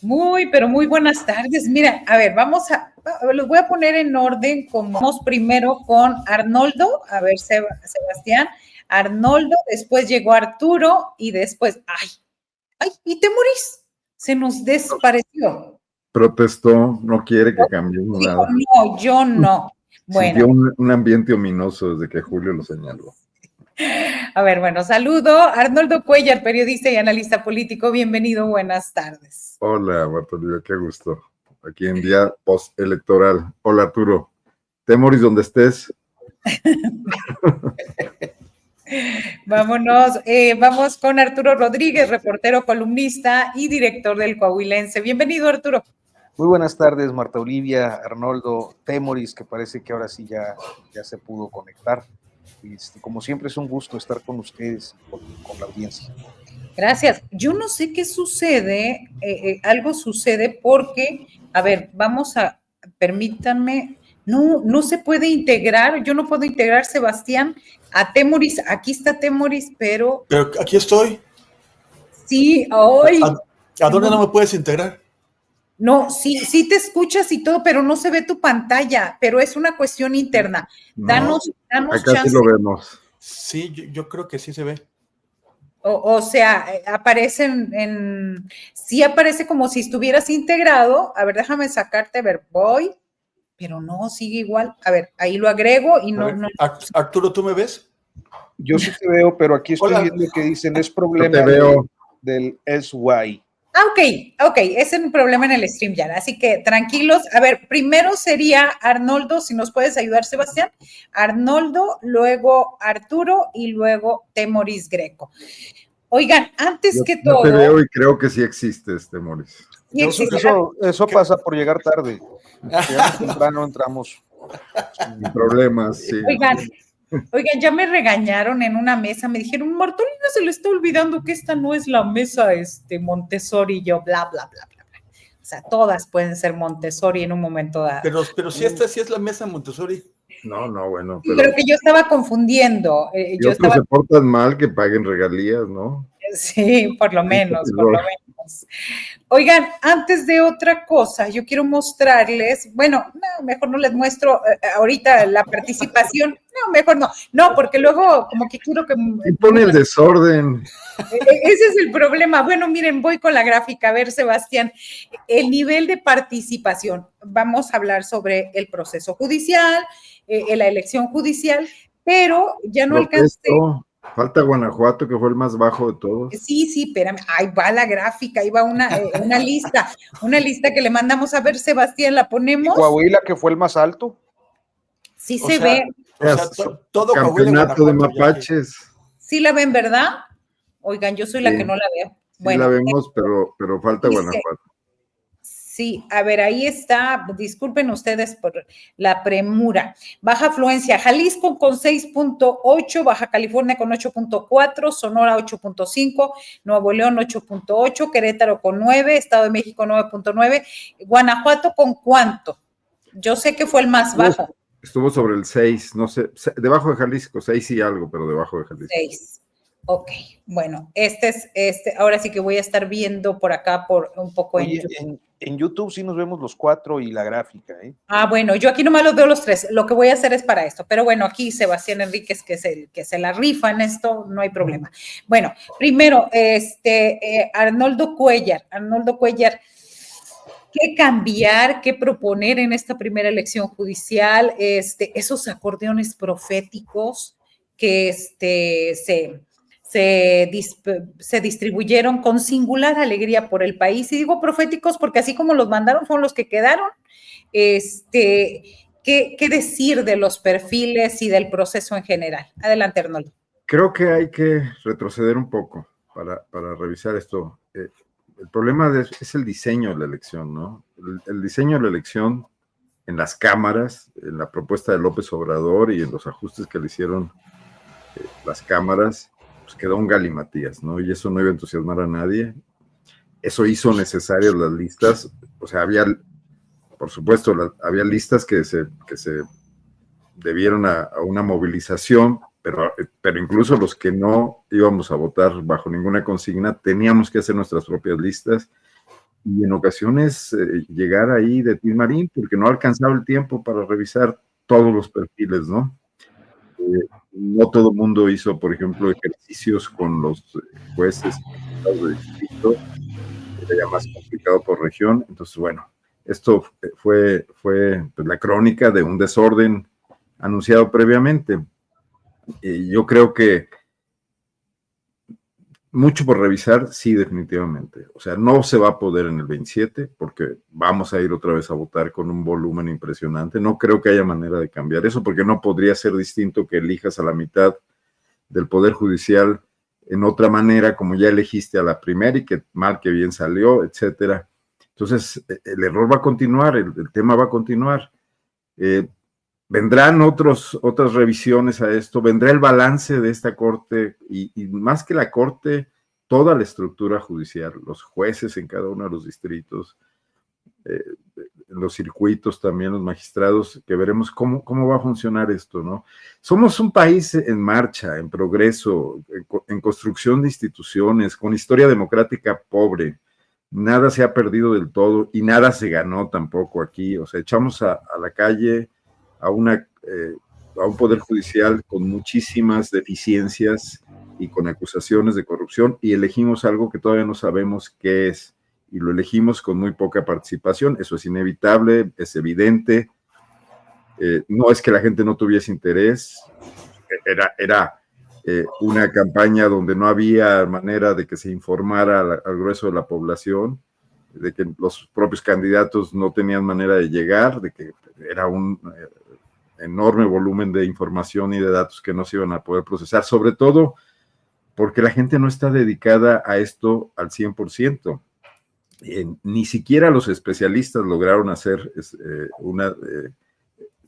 Muy, pero muy buenas tardes. Mira, a ver, los voy a poner en orden, como vamos primero con Arnoldo, a ver, Sebastián, Arnoldo, después llegó Arturo y después, y Temoris, se nos despareció. Protestó, no quiere que cambiemos Dijo, nada. no, yo no. Sintió Bueno, un ambiente ominoso desde que Julio lo señaló. a ver, bueno, saludo. Arnoldo Cuellar, periodista y analista político, bienvenido, buenas tardes. Hola, Bartolio, qué gusto. Aquí en día postelectoral. Hola, Arturo. Temoris, donde estés. Vámonos, vamos con Arturo Rodríguez, reportero, columnista y director del Coahuilense. Bienvenido, Arturo. Muy buenas tardes, Marta Olivia, Arnoldo, Temoris, que parece que ahora sí ya se pudo conectar. Como siempre es un gusto estar con ustedes, con la audiencia. Gracias. Yo no sé qué sucede, algo sucede porque, a ver, permítanme, no se puede integrar, yo no puedo integrar, Sebastián, a Temoris. Aquí está Temoris, pero aquí estoy. Sí, hoy. ¿A dónde no me puedes integrar? No, sí te escuchas y todo, pero no se ve tu pantalla, pero es una cuestión interna. Danos acá chance. Sí lo vemos. Sí, yo creo que sí se ve. O sea, sí aparece como si estuvieras integrado. A ver, déjame sacarte, a ver, voy, pero no, sigue igual. A ver, ahí lo agrego y no. Arturo, ¿tú me ves? Yo sí te veo, pero aquí estoy viendo que dicen es problema del SY. Ok, ese es un problema en el stream ya, así que tranquilos. A ver, primero sería Arnoldo, si nos puedes ayudar, Sebastián. Arnoldo, luego Arturo y luego Temoris Greco. Oigan, antes que todo. Yo te veo y creo que sí existe Temoris. Sí existe. Eso pasa por llegar tarde. Llegamos temprano, entramos. Sin problemas, sí. Oigan, ya me regañaron en una mesa, me dijeron, Martolina se le está olvidando que esta no es la mesa Montessori, y yo, bla, bla, bla, bla, bla. O sea, todas pueden ser Montessori en un momento dado. Pero si esta sí es la mesa Montessori. No, bueno. Pero que yo estaba confundiendo. Se portan mal, que paguen regalías, ¿no? Sí, por lo menos. Oigan, antes de otra cosa, yo quiero mostrarles, mejor no les muestro ahorita la participación, mejor no, porque luego como que quiero que... Y pone el desorden. Ese es el problema. Bueno, miren, voy con la gráfica, a ver, Sebastián, el nivel de participación. Vamos a hablar sobre el proceso judicial, la elección judicial, pero ya no alcancé... Falta Guanajuato, que fue el más bajo de todos. Sí, espérame, ahí va la gráfica, ahí va una lista que le mandamos. A ver, Sebastián, ¿la ponemos? ¿Y Coahuila, que fue el más alto? Sí se ve. Todo campeonato de mapaches. Sí la ven, ¿verdad? Oigan, yo soy la que no la veo. Sí la vemos, pero falta Guanajuato. Sí, a ver, ahí está, disculpen ustedes por la premura. Baja afluencia, Jalisco con 6.8, Baja California con 8.4, Sonora 8.5, Nuevo León 8.8, Querétaro con 9, Estado de México 9.9, Guanajuato con ¿cuánto? Yo sé que fue el más bajo. Estuvo sobre el 6, no sé, debajo de Jalisco, 6 y algo, pero debajo de Jalisco. 6. Ok, bueno, ahora sí que voy a estar viendo por acá por un poco. Oye, en YouTube sí nos vemos los 4 y la gráfica, ¿eh? Bueno, yo aquí nomás los veo los 3, lo que voy a hacer es para esto, pero bueno, aquí Sebastián Enríquez, que es el que se la rifa en esto, no hay problema. Bueno, primero, Arnoldo Cuellar, ¿qué cambiar, qué proponer en esta primera elección judicial? Esos acordeones proféticos que se distribuyeron con singular alegría por el país, y digo proféticos porque así como los mandaron fueron los que quedaron. ¿Qué decir de los perfiles y del proceso en general? Adelante, Arnoldo. Creo que hay que retroceder un poco para revisar esto. El problema es el diseño de la elección, ¿no? El diseño de la elección en las cámaras, en la propuesta de López Obrador y en los ajustes que le hicieron las cámaras, pues quedó un galimatías, ¿no? Y eso no iba a entusiasmar a nadie. Eso hizo necesarias las listas. O sea, por supuesto, había listas que se debieron a una movilización, pero incluso los que no íbamos a votar bajo ninguna consigna, teníamos que hacer nuestras propias listas. y en ocasiones llegar ahí de Tismarín, porque no alcanzaba el tiempo para revisar todos los perfiles, ¿no? No todo el mundo hizo, por ejemplo, ejercicios con los jueces de distrito, era ya más complicado por región. Entonces, bueno, esto fue pues, la crónica de un desorden anunciado previamente. Yo creo que mucho por revisar, sí, definitivamente. O sea, no se va a poder en el 27 porque vamos a ir otra vez a votar con un volumen impresionante. No creo que haya manera de cambiar eso porque no podría ser distinto que elijas a la mitad del Poder Judicial en otra manera, como ya elegiste a la primera y que mal que bien salió, etcétera. Entonces, el error va a continuar, el tema va a continuar. Vendrán otras revisiones a esto, vendrá el balance de esta corte y más que la corte, toda la estructura judicial, los jueces en cada uno de los distritos, los circuitos también, los magistrados, que veremos cómo va a funcionar esto, ¿no? Somos un país en marcha, en progreso, en construcción de instituciones, con historia democrática pobre. Nada se ha perdido del todo y nada se ganó tampoco aquí. O sea, echamos a la calle a un poder judicial con muchísimas deficiencias y con acusaciones de corrupción y elegimos algo que todavía no sabemos qué es y lo elegimos con muy poca participación. Eso es inevitable, es evidente. No es que la gente no tuviese interés, era una campaña donde no había manera de que se informara al grueso de la población, de que los propios candidatos no tenían manera de llegar, de que era un enorme volumen de información y de datos que no se iban a poder procesar, sobre todo porque la gente no está dedicada a esto al 100%. Ni siquiera los especialistas lograron hacer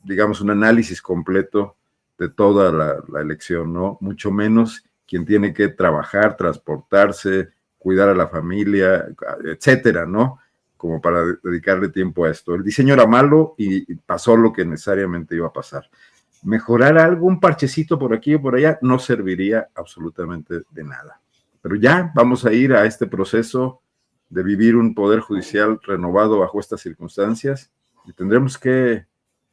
digamos, un análisis completo de toda la elección, ¿no? Mucho menos quien tiene que trabajar, transportarse, cuidar a la familia, etcétera, ¿no? Como para dedicarle tiempo a esto. El diseño era malo y pasó lo que necesariamente iba a pasar. Mejorar algo, un parchecito por aquí o por allá, no serviría absolutamente de nada. Pero ya vamos a ir a este proceso de vivir un poder judicial renovado bajo estas circunstancias y tendremos que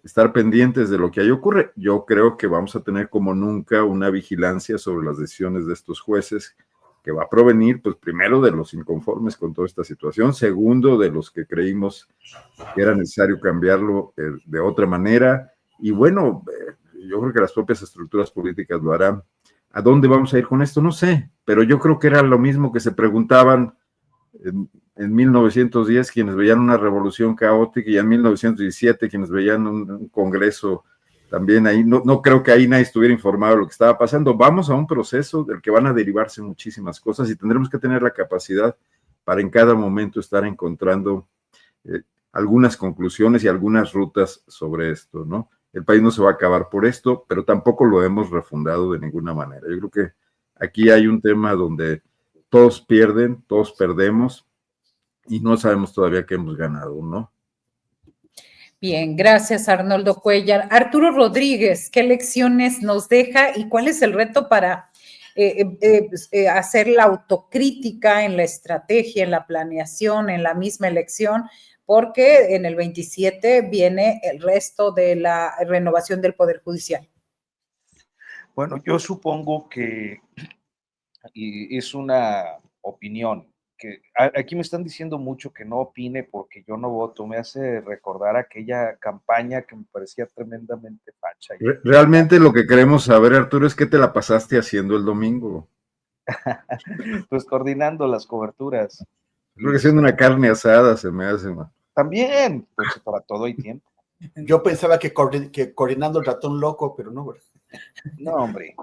estar pendientes de lo que ahí ocurre. Yo creo que vamos a tener como nunca una vigilancia sobre las decisiones de estos jueces que va a provenir, pues primero de los inconformes con toda esta situación, segundo de los que creímos que era necesario cambiarlo de otra manera y bueno, yo creo que las propias estructuras políticas lo harán. ¿A dónde vamos a ir con esto? No sé, pero yo creo que era lo mismo que se preguntaban en 1910 quienes veían una revolución caótica y en 1917 quienes veían un congreso también ahí. No creo que ahí nadie estuviera informado de lo que estaba pasando. Vamos a un proceso del que van a derivarse muchísimas cosas y tendremos que tener la capacidad para en cada momento estar encontrando algunas conclusiones y algunas rutas sobre esto, ¿no? El país no se va a acabar por esto, pero tampoco lo hemos refundado de ninguna manera. Yo creo que aquí hay un tema donde todos pierden, todos perdemos y no sabemos todavía qué hemos ganado, ¿no? Bien, gracias Arnoldo Cuellar. Arturo Rodríguez, ¿qué lecciones nos deja y cuál es el reto para hacer la autocrítica en la estrategia, en la planeación, en la misma elección? Porque en el 27 viene el resto de la renovación del Poder Judicial. Bueno, yo supongo que y es una opinión, que aquí me están diciendo mucho que no opine porque yo no voto, me hace recordar aquella campaña que me parecía tremendamente facha. Realmente lo que queremos saber, Arturo, es qué te la pasaste haciendo el domingo. Pues coordinando las coberturas. Creo que siendo una carne asada se me hace, man. También, pues para todo hay tiempo. Yo pensaba que coordinando el ratón loco, pero no, ¿verdad? No, hombre,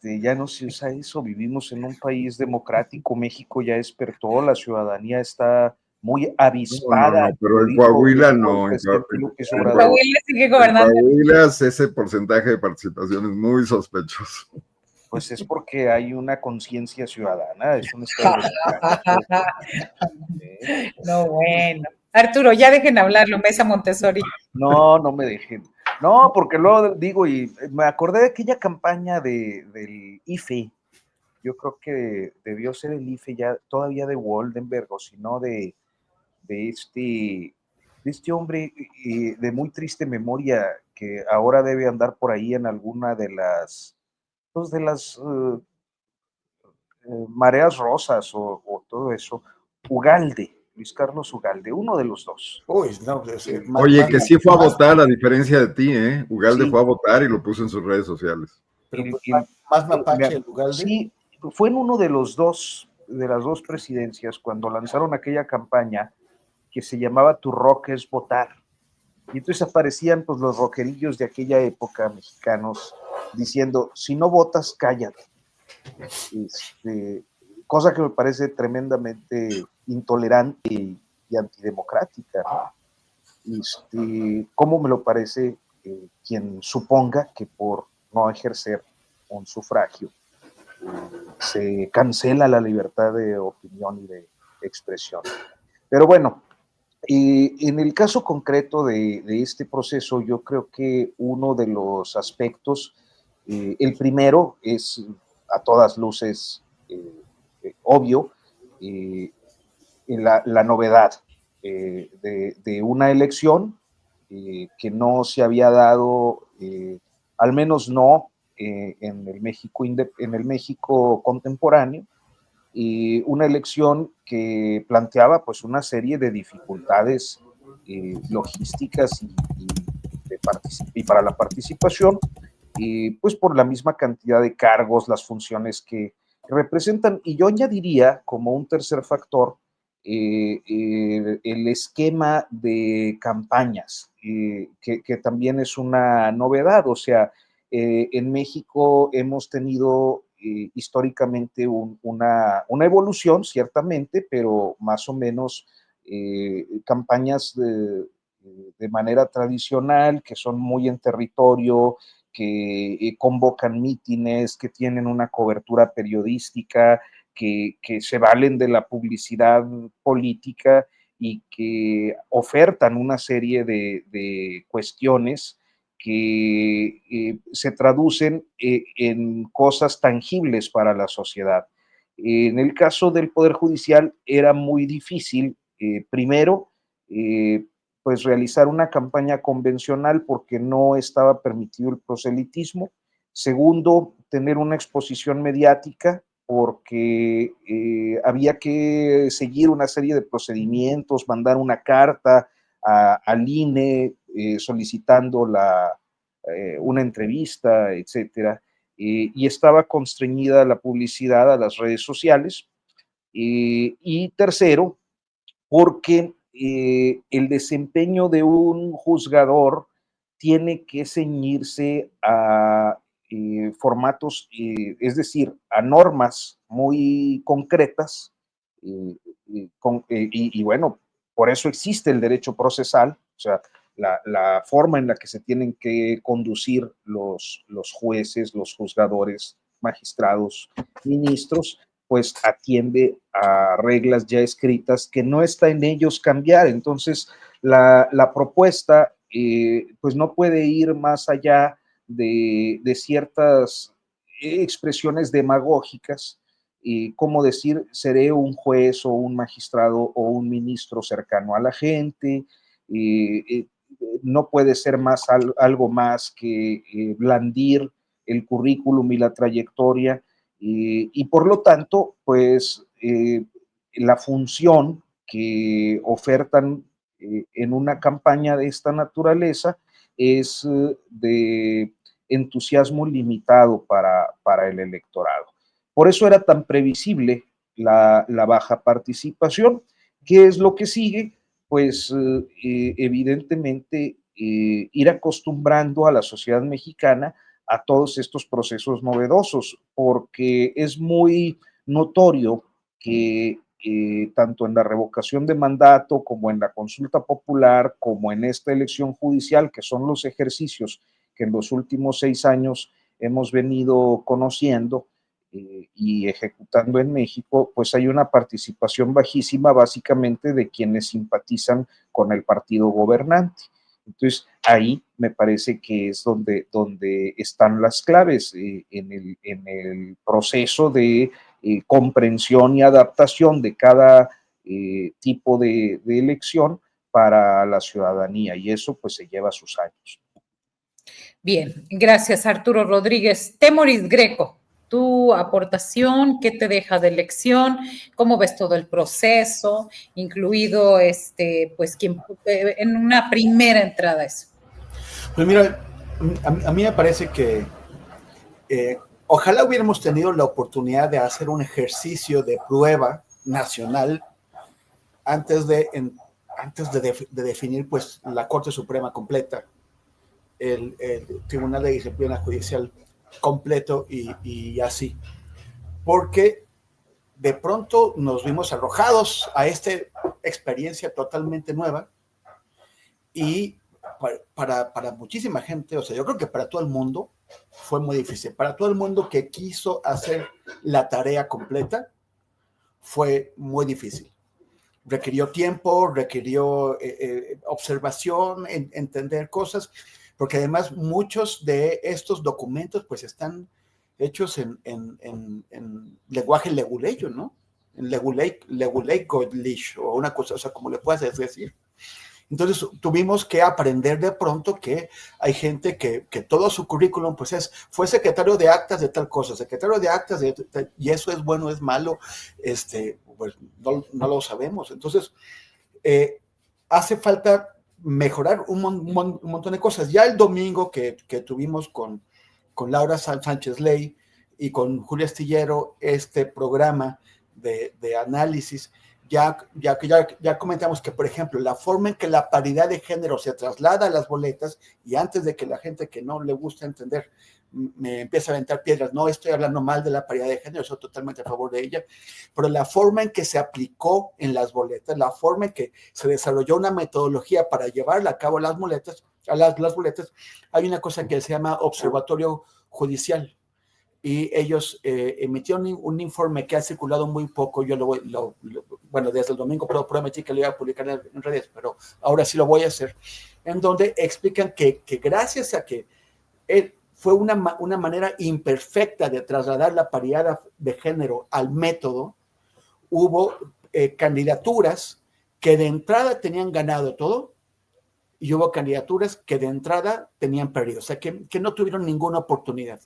ya no se usa eso, vivimos en un país democrático, México ya despertó, la ciudadanía está muy avispada. No, pero en Coahuila no. En Coahuila sigue gobernando. En Coahuila ese porcentaje de participación es muy sospechoso. Pues es porque hay una conciencia ciudadana, es un estado democrático. No, bueno. Arturo, ya dejen hablarlo, Mesa Montessori. No me dejen. No, porque luego digo, y me acordé de aquella campaña del IFE. Yo creo que debió ser el IFE ya todavía de Woldenberg, o si no de de este hombre de muy triste memoria que ahora debe andar por ahí en alguna de las, pues de las mareas rosas o todo eso. Ugalde, Luis Carlos Ugalde, uno de los dos. Uy, no, pues, Oye, que sí fue a más- votar, a diferencia de ti, ¿eh? Ugalde Sí. fue a votar y lo puso en sus redes sociales. pero El- pues, el- más mapache el Ugalde. Sí, fue en uno de los dos, de las dos presidencias, cuando lanzaron aquella campaña que se llamaba Tu rock es votar. Y entonces aparecían pues los rockerillos de aquella época, mexicanos, diciendo, si no votas, cállate. Cosa que me parece tremendamente intolerante y antidemocrática, ¿no? ¿Cómo me lo parece quien suponga que por no ejercer un sufragio se cancela la libertad de opinión y de expresión? Pero bueno, en el caso concreto de este proceso, yo creo que uno de los aspectos, el primero es a todas luces obvio, la novedad de una elección que no se había dado, al menos no en el México contemporáneo, y una elección que planteaba pues una serie de dificultades logísticas y para la participación, pues por la misma cantidad de cargos, las funciones que representan. Y yo añadiría como un tercer factor el esquema de campañas, que también es una novedad. O sea, en México hemos tenido históricamente una evolución, ciertamente, pero más o menos campañas de manera tradicional, que son muy en territorio, que convocan mítines, que tienen una cobertura periodística, que se valen de la publicidad política y que ofertan una serie de cuestiones que se traducen en cosas tangibles para la sociedad. En el caso del Poder Judicial era muy difícil, primero, pues realizar una campaña convencional porque no estaba permitido el proselitismo. Segundo, tener una exposición mediática porque había que seguir una serie de procedimientos, mandar una carta al INE solicitando una entrevista, etcétera, y estaba constreñida la publicidad a las redes sociales. Y tercero, porque el desempeño de un juzgador tiene que ceñirse a formatos, es decir, a normas muy concretas, y bueno, por eso existe el derecho procesal, o sea, la forma en la que se tienen que conducir los jueces, los juzgadores, magistrados, ministros, pues atiende a reglas ya escritas que no está en ellos cambiar. Entonces, la propuesta pues no puede ir más allá de ciertas expresiones demagógicas, como decir, seré un juez o un magistrado o un ministro cercano a la gente, no puede ser más algo más que blandir el currículum y la trayectoria, y por lo tanto, pues la función que ofertan en una campaña de esta naturaleza es de entusiasmo limitado para el electorado. Por eso era tan previsible la baja participación. ¿Qué es lo que sigue? Pues evidentemente ir acostumbrando a la sociedad mexicana a todos estos procesos novedosos, porque es muy notorio que tanto en la revocación de mandato como en la consulta popular, como en esta elección judicial, que son los ejercicios que en los últimos 6 años hemos venido conociendo y ejecutando en México, pues hay una participación bajísima básicamente de quienes simpatizan con el partido gobernante. Entonces, ahí me parece que es donde están las claves en el proceso de comprensión y adaptación de cada tipo de elección para la ciudadanía, y eso pues se lleva sus años. Bien, gracias Arturo Rodríguez. Temoris Greco, tu aportación, ¿qué te deja de elección? ¿Cómo ves todo el proceso, incluido pues en una primera entrada eso? Pues mira, a mí me parece que ojalá hubiéramos tenido la oportunidad de hacer un ejercicio de prueba nacional antes de definir pues la Corte Suprema completa, el Tribunal de Disciplina Judicial completo y así. Porque de pronto nos vimos arrojados a esta experiencia totalmente nueva y para muchísima gente, o sea, yo creo que para todo el mundo fue muy difícil. Para todo el mundo que quiso hacer la tarea completa, fue muy difícil. Requirió tiempo, requirió observación, entender cosas, porque además muchos de estos documentos pues están hechos en lenguaje leguleyo, ¿no? En leguleico-lich, o una cosa, o sea, como le puedes decir. Entonces tuvimos que aprender de pronto que hay gente que todo su currículum pues fue secretario de actas de tal cosa, secretario de actas y eso es bueno, es malo, pues no lo sabemos. Entonces hace falta mejorar un montón de cosas. Ya el domingo que tuvimos con Laura Sánchez Ley y con Julia Astillero este programa de análisis, ya comentamos que, por ejemplo, la forma en que la paridad de género se traslada a las boletas, y antes de que la gente que no le gusta entender me empiece a aventar piedras, no estoy hablando mal de la paridad de género, estoy totalmente a favor de ella, pero la forma en que se aplicó en las boletas, la forma en que se desarrolló una metodología para llevarla a cabo las boletas, hay una cosa que se llama observatorio judicial, y ellos emitieron un informe que ha circulado muy poco. Yo bueno, desde el domingo prometí que lo iba a publicar en redes, pero ahora sí lo voy a hacer, en donde explican que gracias a que fue una manera imperfecta de trasladar la paridad de género al método, hubo candidaturas que de entrada tenían ganado todo, y hubo candidaturas que de entrada tenían perdido, o sea, que no tuvieron ninguna oportunidad,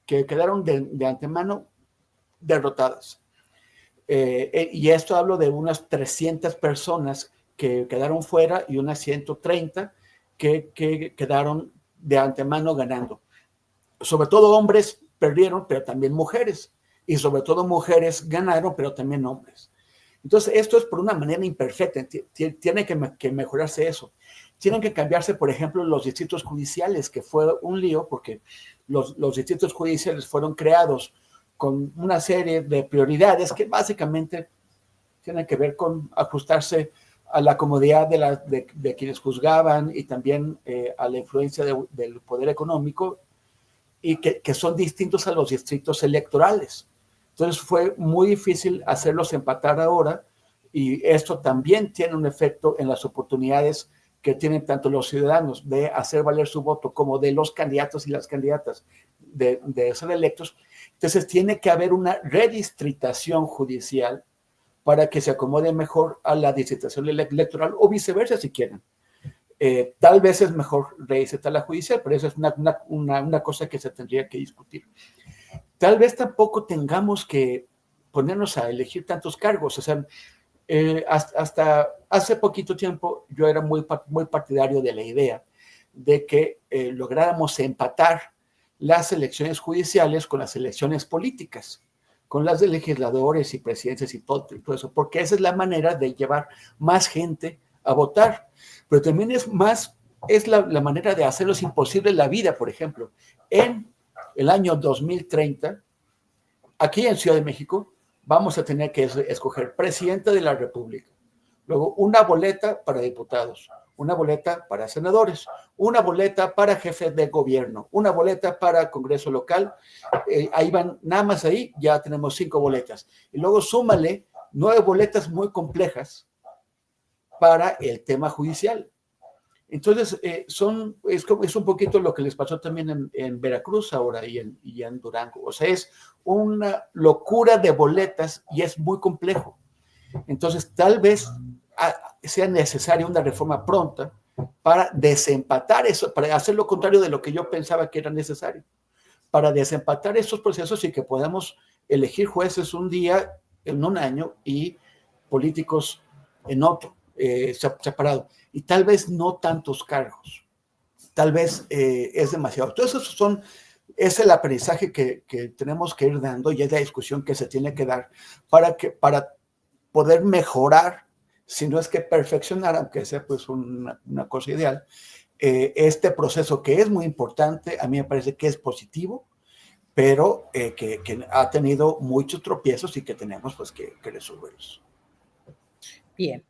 que quedaron de antemano derrotadas. Y esto hablo de unas 300 personas que quedaron fuera y unas 130 que quedaron de antemano ganando. Sobre todo hombres perdieron, pero también mujeres. Y sobre todo mujeres ganaron, pero también hombres. Entonces, esto es por una manera imperfecta. Tiene que mejorarse eso. Tienen que cambiarse, por ejemplo, los distritos judiciales, que fue un lío, porque los distritos judiciales fueron creados con una serie de prioridades que básicamente tienen que ver con ajustarse a la comodidad de quienes juzgaban, y también a la influencia del poder económico, y que son distintos a los distritos electorales. Entonces fue muy difícil hacerlos empatar ahora, y esto también tiene un efecto en las oportunidades que tienen tanto los ciudadanos de hacer valer su voto como de los candidatos y las candidatas de ser electos. Entonces tiene que haber una redistritación judicial para que se acomode mejor a la distritación electoral, o viceversa si quieren. Tal vez es mejor redistritar la judicial, pero eso es una cosa que se tendría que discutir. Tal vez tampoco tengamos que ponernos a elegir tantos cargos. O sea, hasta hace poquito tiempo yo era muy partidario de la idea de que lográramos empatar las elecciones judiciales con las elecciones políticas, con las de legisladores y presidentes y todo eso, porque esa es la manera de llevar más gente a votar. Pero también es la manera de hacerlos imposible la vida. Por ejemplo, en el año 2030, aquí en Ciudad de México, vamos a tener que escoger presidente de la República, luego una boleta para diputados, una boleta para senadores, una boleta para jefes de gobierno, una boleta para Congreso local. Ahí van, nada más ahí ya tenemos 5 boletas. Y luego súmale 9 boletas muy complejas para el tema judicial. Entonces, es un poquito lo que les pasó también en Veracruz ahora y en Durango. O sea, es una locura de boletas y es muy complejo. Entonces, tal vez sea necesaria una reforma pronta para desempatar eso, para hacer lo contrario de lo que yo pensaba que era necesario, para desempatar esos procesos y que podamos elegir jueces un día en un año y políticos en otro, separado. Y tal vez no tantos cargos. Tal vez es demasiado. Entonces, es el aprendizaje que tenemos que ir dando y es la discusión que se tiene que dar para poder mejorar, si no es que perfeccionar, aunque sea pues una cosa ideal, este proceso que es muy importante, a mí me parece que es positivo, pero que ha tenido muchos tropiezos y que tenemos pues que resolverlos. Bien,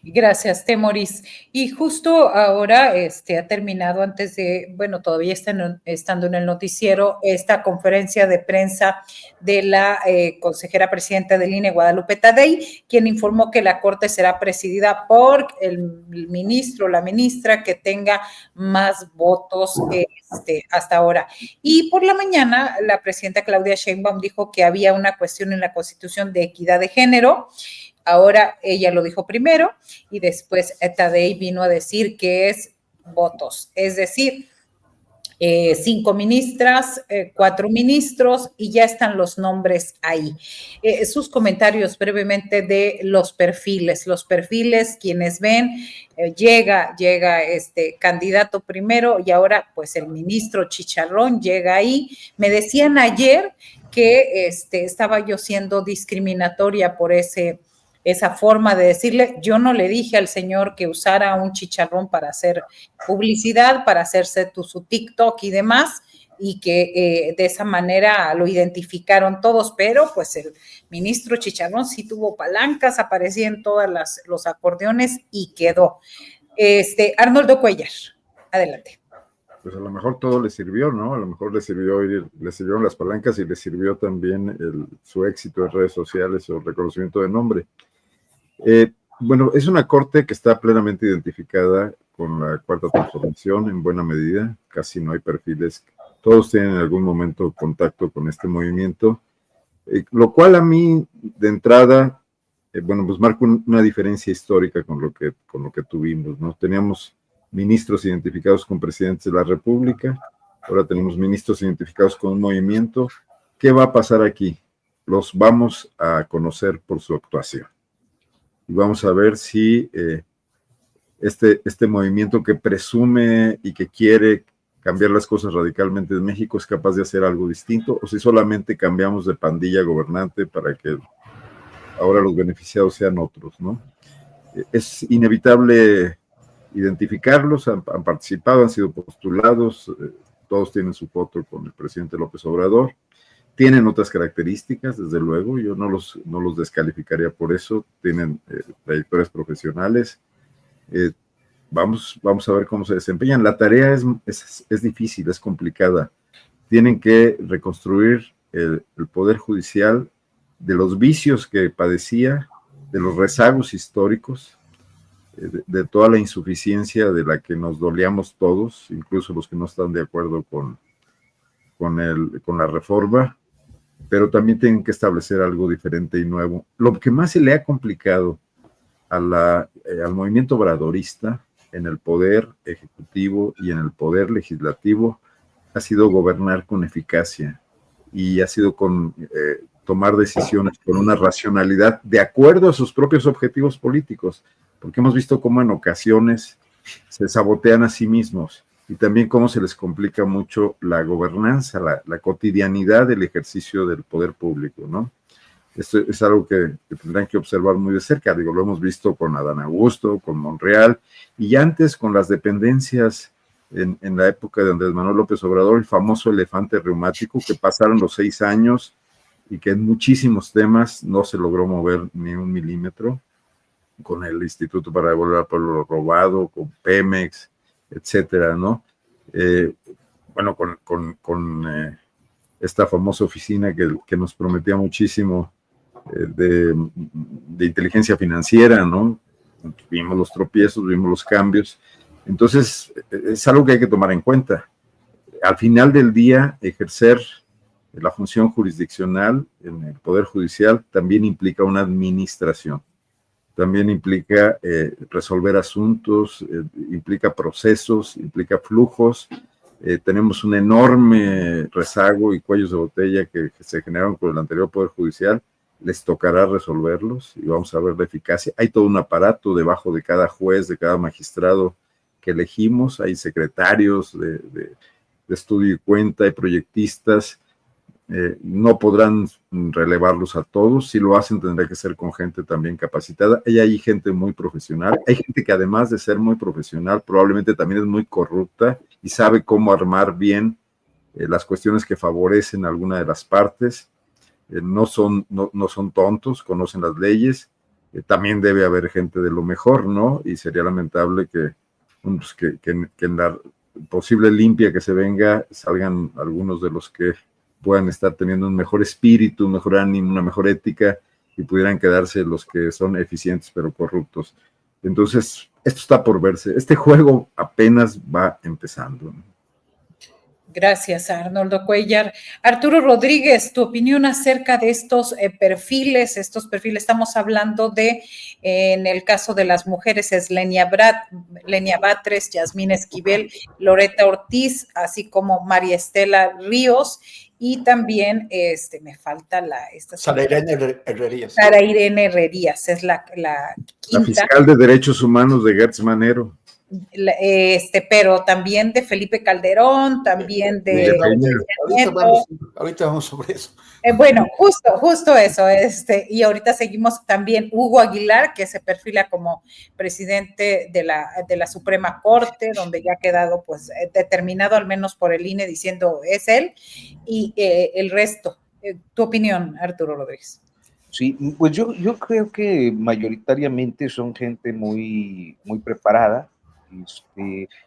gracias, Temoris. Y justo ahora ha terminado antes de, bueno, todavía estando en el noticiero, esta conferencia de prensa de la consejera presidenta del INE, Guadalupe Tadei, quien informó que la Corte será presidida por el ministro o la ministra que tenga más votos hasta ahora. Y por la mañana, la presidenta Claudia Sheinbaum dijo que había una cuestión en la Constitución de equidad de género. Ahora ella lo dijo primero y después Tadei vino a decir que es votos, es decir, 5 ministras, 4 ministros y ya están los nombres ahí. Sus comentarios brevemente de los perfiles, quienes ven, llega este candidato primero y ahora pues el ministro Chicharrón llega ahí. Me decían ayer que estaba yo siendo discriminatoria por esa forma de decirle. Yo no le dije al señor que usara un chicharrón para hacer publicidad, para hacerse su TikTok y demás, y que de esa manera lo identificaron todos, pero pues el ministro Chicharrón sí tuvo palancas, aparecía en todos los acordeones y quedó. Arnoldo Cuellar, adelante. Pues a lo mejor todo le sirvió, ¿no? A lo mejor le sirvieron las palancas y le sirvió también su éxito en redes sociales o reconocimiento de nombre. Bueno, es una corte que está plenamente identificada con la Cuarta Transformación en buena medida, casi no hay perfiles, todos tienen en algún momento contacto con este movimiento, lo cual a mí de entrada, bueno, pues marca una diferencia histórica con lo que tuvimos, ¿no? Teníamos ministros identificados con presidentes de la República, ahora tenemos ministros identificados con un movimiento. ¿Qué va a pasar aquí? Los vamos a conocer por su actuación. Y vamos a ver si este movimiento que presume y que quiere cambiar las cosas radicalmente en México es capaz de hacer algo distinto, o si solamente cambiamos de pandilla gobernante para que ahora los beneficiados sean otros, ¿no? Es inevitable identificarlos, han participado, han sido postulados, todos tienen su foto con el presidente López Obrador. Tienen otras características, desde luego, yo no los descalificaría por eso, tienen trayectorias profesionales. Vamos a ver cómo se desempeñan. La tarea es difícil, es complicada. Tienen que reconstruir el Poder Judicial de los vicios que padecía, de los rezagos históricos, de toda la insuficiencia de la que nos dolíamos todos, incluso los que no están de acuerdo con la reforma, pero también tienen que establecer algo diferente y nuevo. Lo que más se le ha complicado al movimiento obradorista en el poder ejecutivo y en el poder legislativo ha sido gobernar con eficacia y ha sido tomar decisiones con una racionalidad de acuerdo a sus propios objetivos políticos, porque hemos visto cómo en ocasiones se sabotean a sí mismos y también cómo se les complica mucho la gobernanza, la cotidianidad del ejercicio del poder público, ¿no? Esto es algo que tendrán que observar muy de cerca. Digo, lo hemos visto con Adán Augusto, con Monreal, y antes con las dependencias en la época de Andrés Manuel López Obrador, el famoso elefante reumático, que pasaron los 6 años y que en muchísimos temas no se logró mover ni un milímetro, con el Instituto para Devolver al Pueblo Robado, con Pemex, etcétera, ¿no? Bueno, con esta famosa oficina que nos prometía muchísimo de inteligencia financiera, ¿no? Vimos los tropiezos, vimos los cambios. Entonces, es algo que hay que tomar en cuenta. Al final del día, ejercer la función jurisdiccional en el Poder Judicial también implica una administración. también implica resolver asuntos, implica procesos, implica flujos. Tenemos un enorme rezago y cuellos de botella que se generaron con el anterior Poder Judicial. Les tocará resolverlos y vamos a ver la eficacia. Hay todo un aparato debajo de cada juez, de cada magistrado que elegimos. Hay secretarios de estudio y cuenta, hay proyectistas. No podrán relevarlos a todos. Si lo hacen, tendrá que ser con gente también capacitada. Y hay gente muy profesional. Hay gente que además de ser muy profesional, probablemente también es muy corrupta y sabe cómo armar bien las cuestiones que favorecen a alguna de las partes. No son tontos, conocen las leyes. También debe haber gente de lo mejor, ¿no? Y sería lamentable que en la posible limpia que se venga salgan algunos de los que puedan estar teniendo un mejor espíritu, un mejor ánimo, una mejor ética, y pudieran quedarse los que son eficientes pero corruptos. Entonces, esto está por verse. Este juego apenas va empezando. Gracias, Arnoldo Cuellar. Arturo Rodríguez, tu opinión acerca de estos perfiles. Estamos hablando de, en el caso de las mujeres, es Lenia Batres, Yasmín Esquivel, Loreta Ortiz, así como María Estela Ríos, y también, me falta Sara Irene Herrerías. Sara Irene Herrerías, es la quinta. La fiscal de Derechos Humanos de Gertz Manero. Pero también de Felipe Calderón, también de ahorita vamos sobre eso. Bueno, justo eso, y ahorita seguimos también Hugo Aguilar, que se perfila como presidente de la Suprema Corte, donde ya ha quedado pues determinado al menos por el INE diciendo es él, y el resto. Tu opinión, Arturo Rodríguez. Sí, pues yo creo que mayoritariamente son gente muy, muy preparada.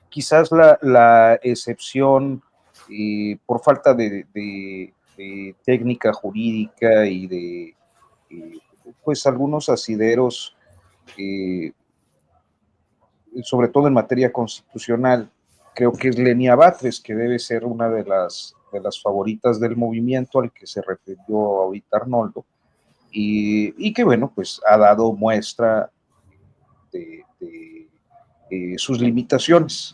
Quizás la excepción por falta de técnica jurídica y de pues algunos asideros, sobre todo en materia constitucional, creo que es Lenia Batres, que debe ser una de las favoritas del movimiento al que se refirió ahorita Arnoldo, y que bueno, pues ha dado muestra de sus limitaciones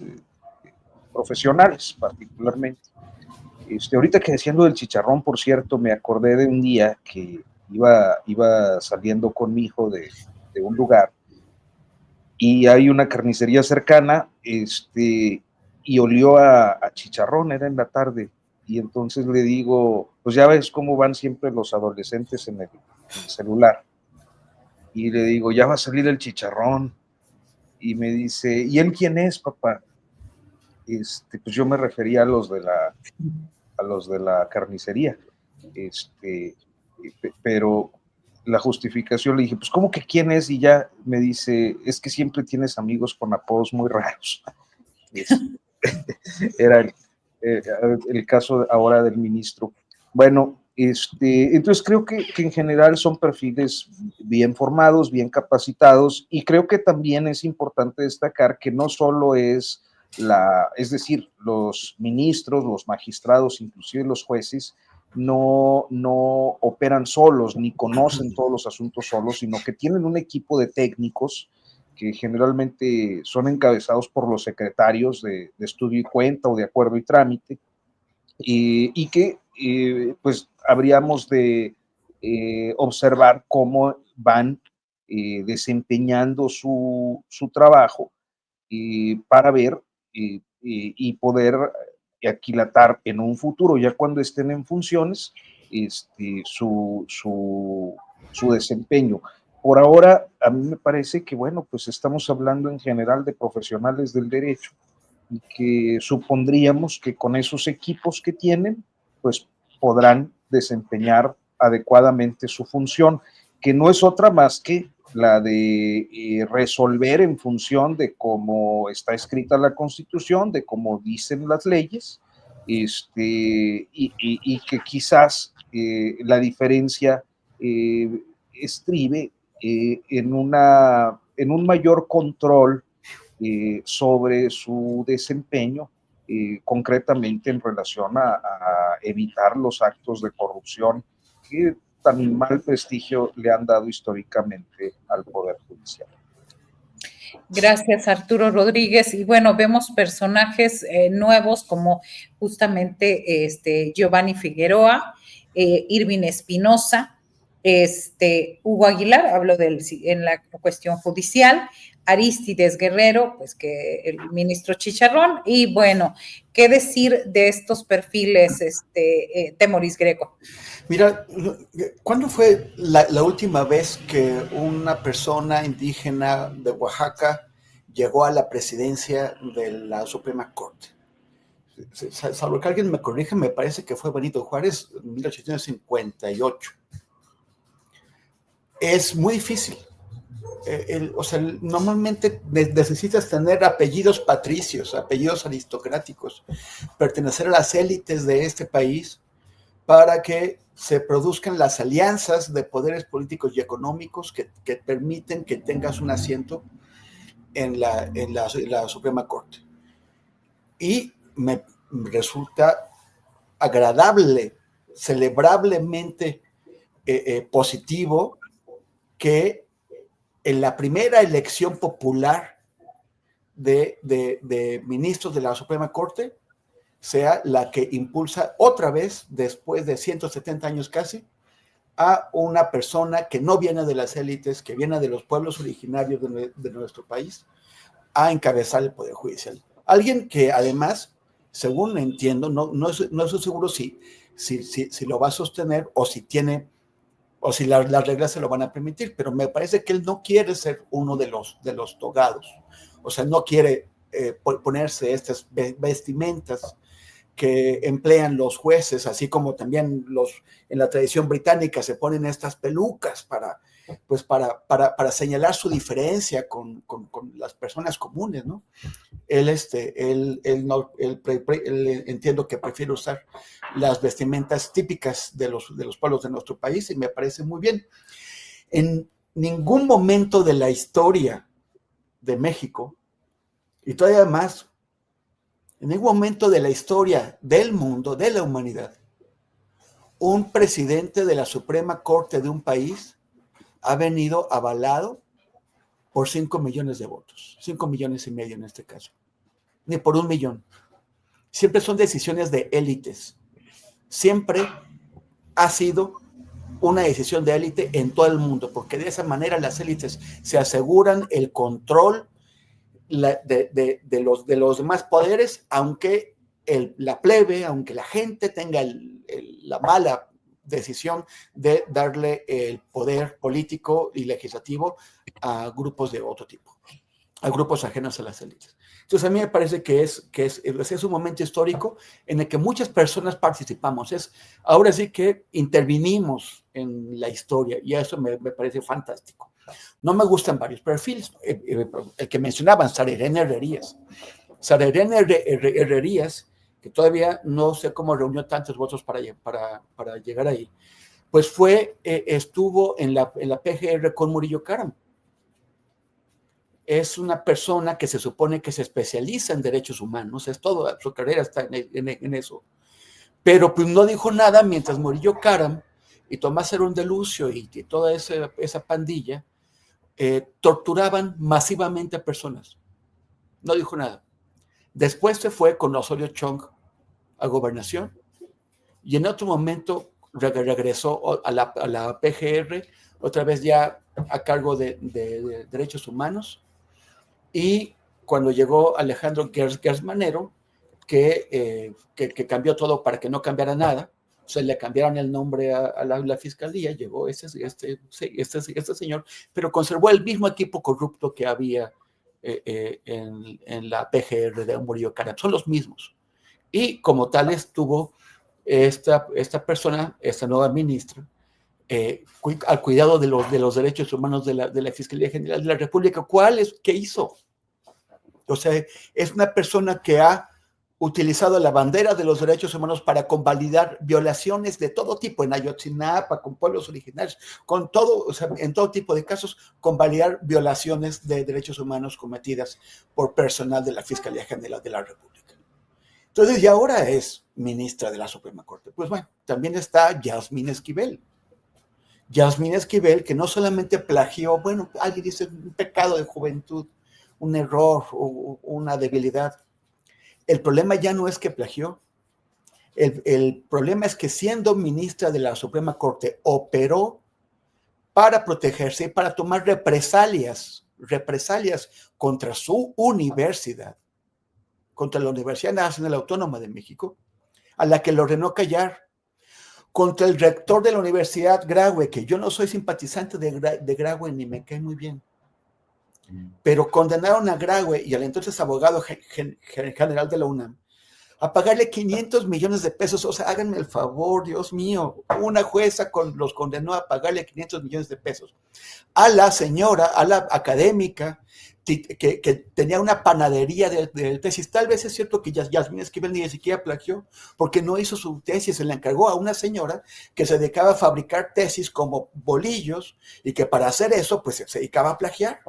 profesionales particularmente. Ahorita que decían lo del chicharrón, por cierto, me acordé de un día que iba saliendo con mi hijo de un lugar y hay una carnicería cercana, y olió a chicharrón, era en la tarde, y entonces le digo, pues ya ves cómo van siempre los adolescentes en el celular, y le digo, ya va a salir el chicharrón, y me dice, ¿y él quién es, papá? Pues yo me refería a los de la carnicería, pero la justificación le dije, pues ¿cómo que quién es? Y ya me dice, es que siempre tienes amigos con apodos muy raros. Era el caso ahora del ministro. Bueno, entonces creo que en general son perfiles bien formados, bien capacitados, y creo que también es importante destacar que no solo es decir, los ministros, los magistrados, inclusive los jueces, no operan solos, ni conocen todos los asuntos solos, sino que tienen un equipo de técnicos que generalmente son encabezados por los secretarios de estudio y cuenta o de acuerdo y trámite, y que pues habríamos de observar cómo van desempeñando su trabajo para ver y poder aquilatar en un futuro, ya cuando estén en funciones, su desempeño. Por ahora, a mí me parece que, bueno, pues estamos hablando en general de profesionales del derecho y que supondríamos que con esos equipos que tienen, pues podrán desempeñar adecuadamente su función, que no es otra más que la de resolver en función de cómo está escrita la Constitución, de cómo dicen las leyes, y que quizás la diferencia estribe en un mayor control sobre su desempeño, concretamente en relación a evitar los actos de corrupción que tan mal prestigio le han dado históricamente al Poder Judicial. Gracias, Arturo Rodríguez. Y bueno, vemos personajes nuevos como justamente Giovanni Figueroa, Irving Espinosa, Hugo Aguilar, hablo en la cuestión judicial, Arístides Guerrero, pues que el ministro Chicharrón, y bueno, ¿qué decir de estos perfiles, Temoris Greco? Mira, ¿cuándo fue la última vez que una persona indígena de Oaxaca llegó a la presidencia de la Suprema Corte? Salvo que alguien me corrija, me parece que fue Benito Juárez en 1858. Es muy difícil. Normalmente necesitas tener apellidos patricios, apellidos aristocráticos, pertenecer a las élites de este país para que se produzcan las alianzas de poderes políticos y económicos que permiten que tengas un asiento en la Suprema Corte. Y me resulta agradable, celebrablemente positivo que en la primera elección popular de ministros de la Suprema Corte sea la que impulsa otra vez, después de 170 años casi, a una persona que no viene de las élites, que viene de los pueblos originarios de nuestro país, a encabezar el Poder Judicial. Alguien que además, según entiendo, no estoy seguro si lo va a sostener o si las reglas se lo van a permitir, pero me parece que él no quiere ser uno de los togados. O sea, no quiere ponerse estas vestimentas que emplean los jueces, así como también en la tradición británica se ponen estas pelucas para señalar su diferencia con las personas comunes, ¿no? Él entiendo que prefiere usar las vestimentas típicas de los pueblos de nuestro país y me parece muy bien. En ningún momento de la historia de México, y todavía más, en ningún momento de la historia del mundo, de la humanidad, un presidente de la Suprema Corte de un país ha venido avalado por 5 millones de votos, 5 millones y medio en este caso, ni por 1 millón. Siempre son decisiones de élites. Siempre ha sido una decisión de élite en todo el mundo, porque de esa manera las élites se aseguran el control de los demás poderes, aunque la plebe, aunque la gente tenga la mala decisión de darle el poder político y legislativo a grupos de otro tipo, a grupos ajenos a las élites. Entonces a mí me parece que es un momento histórico en el que muchas personas participamos. Ahora sí que intervinimos en la historia y eso me parece fantástico. No me gustan varios perfiles. El que mencionaban, Sara Irene Herrerías. Sara Irene Herrerías, que todavía no sé cómo reunió tantos votos para llegar ahí, pues estuvo en la PGR con Murillo Karam. Es una persona que se supone que se especializa en derechos humanos, toda su carrera está en eso. Pero pues no dijo nada mientras Murillo Karam y Tomás Herón de Lucio y toda esa pandilla torturaban masivamente a personas. No dijo nada. Después se fue con Osorio Chong a gobernación y en otro momento regresó a la PGR, otra vez ya a cargo de derechos humanos. Y cuando llegó Alejandro Gertz Manero, que cambió todo para que no cambiara nada, le cambiaron el nombre a la fiscalía, llegó este señor, pero conservó el mismo equipo corrupto que había en la PGR de Murillo Karam, son los mismos. Y como tales tuvo esta persona, esta nueva ministra, al cuidado de los derechos humanos de la Fiscalía General de la República. ¿Qué hizo? O sea, es una persona que ha utilizado la bandera de los derechos humanos para convalidar violaciones de todo tipo, en Ayotzinapa, con pueblos originarios, con todo, o sea, en todo tipo de casos, convalidar violaciones de derechos humanos cometidas por personal de la Fiscalía General de la República. Entonces, y ahora es ministra de la Suprema Corte. Pues bueno, también está Yasmín Esquivel. Yasmín Esquivel, que no solamente plagió, bueno, alguien dice un pecado de juventud, un error o una debilidad. El problema ya no es que plagió. El problema es que siendo ministra de la Suprema Corte operó para protegerse y para tomar represalias contra su universidad, contra la Universidad Nacional Autónoma de México, a la que lo ordenó callar, contra el rector de la Universidad Graue, que yo no soy simpatizante de Graue ni me cae muy bien, pero condenaron a Graue y al entonces abogado general de la UNAM a pagarle 500 millones de pesos. O sea, háganme el favor, Dios mío, una jueza los condenó a pagarle 500 millones de pesos a la señora, a la académica, que tenía una panadería de tesis. Tal vez es cierto que Yasmín Esquivel ni siquiera plagió, porque no hizo su tesis, se le encargó a una señora que se dedicaba a fabricar tesis como bolillos, y que para hacer eso, pues se dedicaba a plagiar.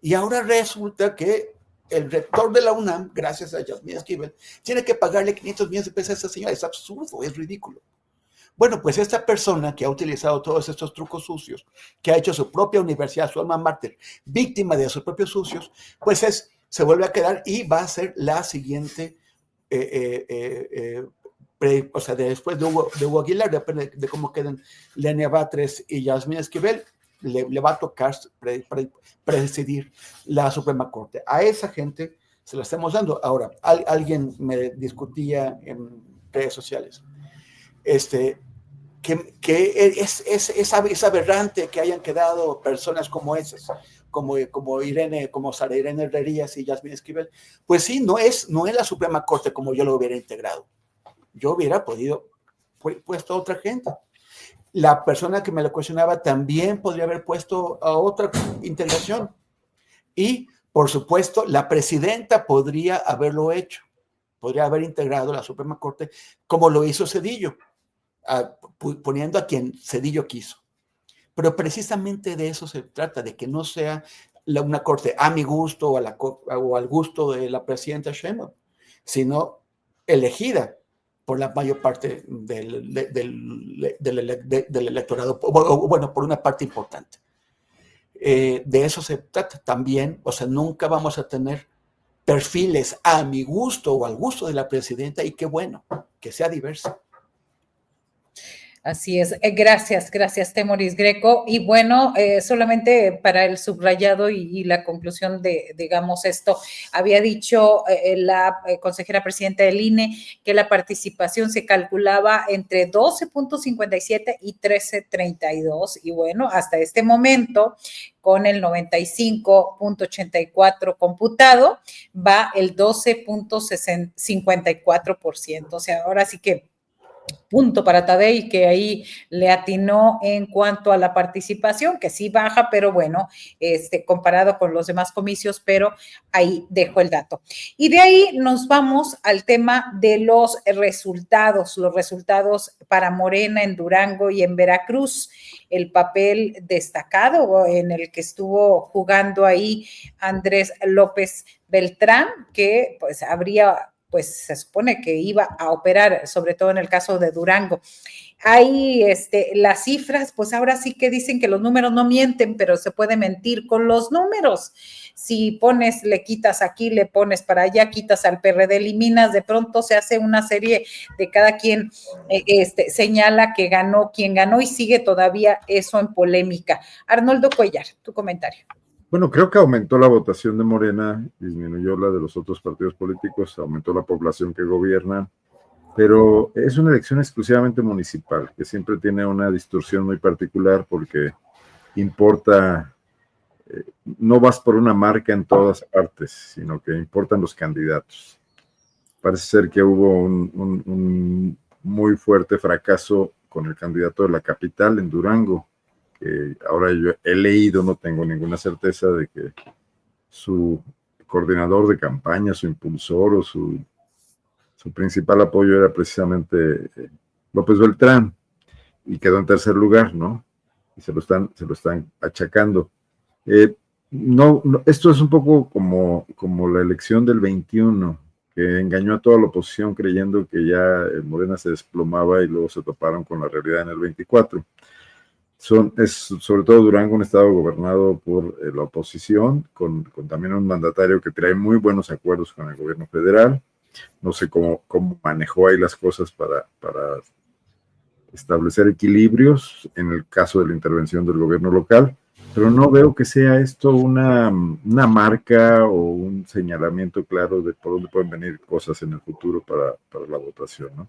Y ahora resulta que el rector de la UNAM, gracias a Yasmín Esquivel, tiene que pagarle 500 millones de pesos a esa señora. Es absurdo, es ridículo. Bueno, pues esta persona que ha utilizado todos estos trucos sucios, que ha hecho su propia universidad, su alma mater, víctima de sus propios sucios, pues se vuelve a quedar y va a ser la siguiente, o sea, después de Hugo Aguilar, depende de cómo queden Lenia Batres y Yasmín Esquivel, le va a tocar presidir la Suprema Corte. A esa gente se la estamos dando. Ahora, alguien me discutía en redes sociales, que es aberrante que hayan quedado personas como esas, como Irene, como Sara Irene Herrerías y Yasmín Esquivel. Pues sí, no es la Suprema Corte como yo lo hubiera integrado. Yo hubiera puesto a otra gente. La persona que me lo cuestionaba también podría haber puesto a otra integración. Y, por supuesto, la presidenta podría haberlo hecho. Podría haber integrado la Suprema Corte como lo hizo Zedillo, poniendo a quien Zedillo quiso. Pero precisamente de eso se trata, de que no sea una corte a mi gusto o al gusto de la presidenta Sheinbaum, sino elegida por la mayor parte del electorado, bueno, por una parte importante. De eso se trata también. O sea, nunca vamos a tener perfiles a mi gusto o al gusto de la presidenta, y qué bueno que sea diversa. Así es. Gracias, Temoris Greco. Y bueno, solamente para el subrayado y la conclusión de, digamos, esto, había dicho la consejera presidenta del INE que la participación se calculaba entre 12.57 y 13.32. Y bueno, hasta este momento, con el 95.84 computado, va el 12.54%. O sea, ahora sí que punto para Tadei, que ahí le atinó en cuanto a la participación, que sí baja, pero bueno, comparado con los demás comicios, pero ahí dejo el dato. Y de ahí nos vamos al tema de los resultados para Morena en Durango y en Veracruz, el papel destacado en el que estuvo jugando ahí Andrés López Beltrán, que pues se supone que iba a operar, sobre todo en el caso de Durango. Ahí las cifras, pues ahora sí que dicen que los números no mienten, pero se puede mentir con los números. Si le quitas aquí, le pones para allá, quitas al PRD, eliminas, de pronto se hace una serie de cada quien señala que ganó quien ganó, y sigue todavía eso en polémica. Arnoldo Cuellar, tu comentario. Bueno, creo que aumentó la votación de Morena, disminuyó la de los otros partidos políticos, aumentó la población que gobierna, pero es una elección exclusivamente municipal, que siempre tiene una distorsión muy particular porque importa, no vas por una marca en todas partes, sino que importan los candidatos. Parece ser que hubo un muy fuerte fracaso con el candidato de la capital en Durango, que ahora yo he leído, no tengo ninguna certeza de que su coordinador de campaña, su impulsor o su principal apoyo era precisamente López Beltrán, y quedó en tercer lugar, ¿no? Y se lo están achacando. No, esto es un poco como la elección del 21, que engañó a toda la oposición creyendo que ya Morena se desplomaba y luego se toparon con la realidad en el 24. es sobre todo Durango un estado gobernado por la oposición, con también un mandatario que trae muy buenos acuerdos con el gobierno federal. No sé cómo manejó ahí las cosas para establecer equilibrios en el caso de la intervención del gobierno local, pero no veo que sea esto una marca o un señalamiento claro de por dónde pueden venir cosas en el futuro para la votación, ¿no?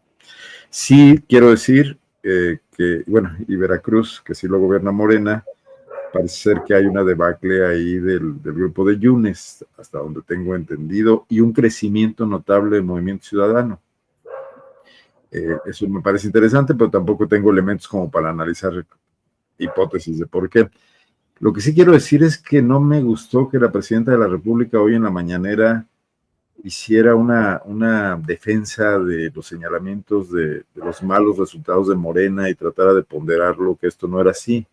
Sí quiero decir que, bueno, y Veracruz, que sí lo gobierna Morena, parece ser que hay una debacle ahí del grupo de Yunes, hasta donde tengo entendido, y un crecimiento notable del Movimiento Ciudadano. Eso me parece interesante, pero tampoco tengo elementos como para analizar hipótesis de por qué. Lo que sí quiero decir es que no me gustó que la presidenta de la República hoy en la mañanera hiciera una defensa de los señalamientos de los malos resultados de Morena y tratara de ponderarlo, que esto no era así.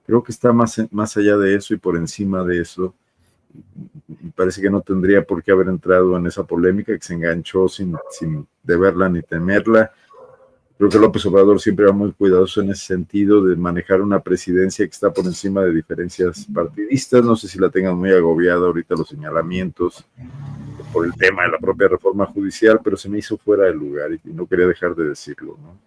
Creo que está más allá de eso y por encima de eso. Y parece que no tendría por qué haber entrado en esa polémica, que se enganchó sin deberla ni temerla. Creo que López Obrador siempre va muy cuidadoso en ese sentido de manejar una presidencia que está por encima de diferencias partidistas. No sé si la tengan muy agobiada ahorita los señalamientos por el tema de la propia reforma judicial, pero se me hizo fuera de lugar y no quería dejar de decirlo, ¿no?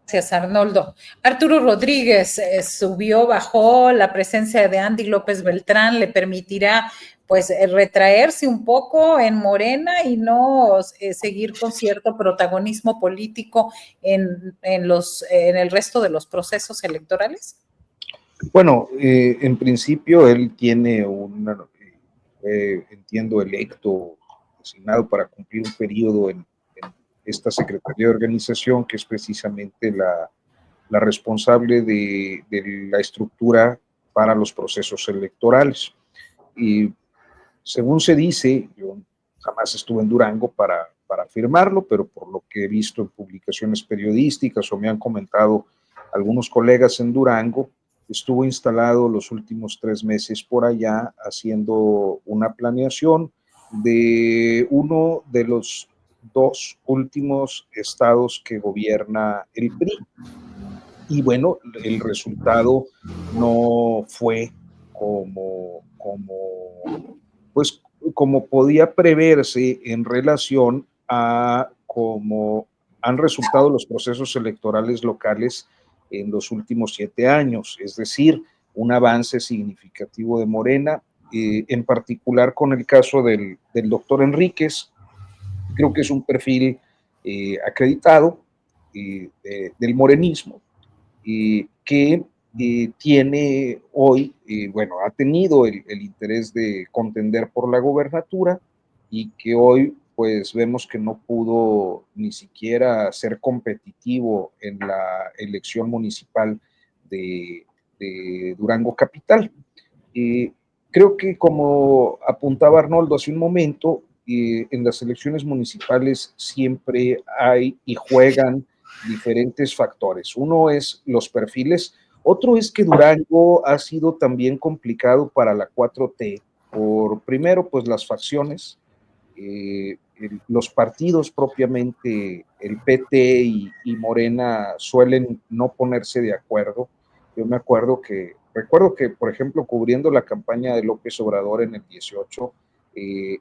Gracias, Arnoldo. Arturo Rodríguez bajó la presencia de Andy López Beltrán, le permitirá pues retraerse un poco en Morena y no seguir con cierto protagonismo político en el resto de los procesos electorales. Bueno, en principio él tiene entiendo, electo, designado para cumplir un periodo en esta Secretaría de Organización, que es precisamente la responsable de la estructura para los procesos electorales. Y según se dice, yo jamás estuve en Durango para afirmarlo, pero por lo que he visto en publicaciones periodísticas o me han comentado algunos colegas en Durango, estuvo instalado los últimos 3 meses por allá haciendo una planeación de uno de los 2 últimos estados que gobierna el PRI. Y bueno, el resultado no fue como podía preverse en relación a cómo han resultado los procesos electorales locales en los últimos 7 años, es decir, un avance significativo de Morena, en particular con el caso del doctor Enríquez. Creo que es un perfil acreditado del morenismo, que tiene hoy, bueno, ha tenido el interés de contender por la gobernatura y que hoy pues vemos que no pudo ni siquiera ser competitivo en la elección municipal de Durango Capital. Creo que como apuntaba Arnoldo hace un momento, en las elecciones municipales siempre hay y juegan diferentes factores. Uno es los perfiles, otro es que Durango ha sido también complicado para la 4T, por primero pues las facciones, los partidos propiamente, el PT y Morena suelen no ponerse de acuerdo. Yo recuerdo que, por ejemplo, cubriendo la campaña de López Obrador en el 18,